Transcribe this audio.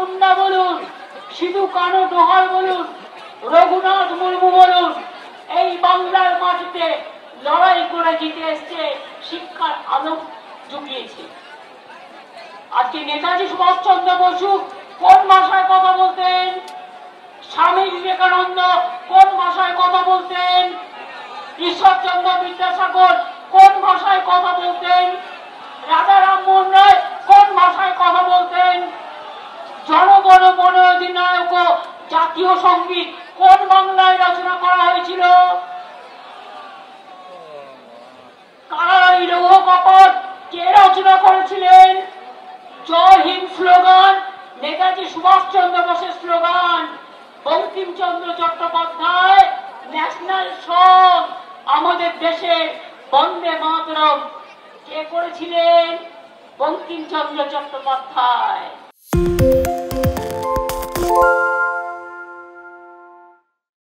মুন্ডা বলুন, সিধু কানু দোহাল বলুন, রঘুনাথ মুর্মু বলুন, এই বাংলার মাটিতে লড়াই করে জিতে এসছে, শিক্ষার আলো জুগিয়েছে। আজকে নেতাজি সুভাষচন্দ্র বসু কোন ভাষায় কথা বলতেন? স্বামী বিবেকানন্দ কোন ভাষায় কথা বলতেন? ঈশ্বরচন্দ্র বিদ্যাসাগর কোন ভাষায় কথা বলতেন? রাজা রামমোহন রায় কোন ভাষায় কথা বলতেন? জনগণ মন অধিনায়ক জাতীয় সঙ্গীত কোন বাংলায় রচনা করা হয়েছিল? কারাই লৌহ কপট কে রচনা করেছিলেন? জয় হিন্দ স্লোগান নেতাজি সুভাষচন্দ্র বোসের slogan. Bankimchandra Chattopadhyay national song আমাদের দেশের বন্দে মাতরম কে করেছিলেন? বঙ্কিমচন্দ্র চট্টোপাধ্যায়।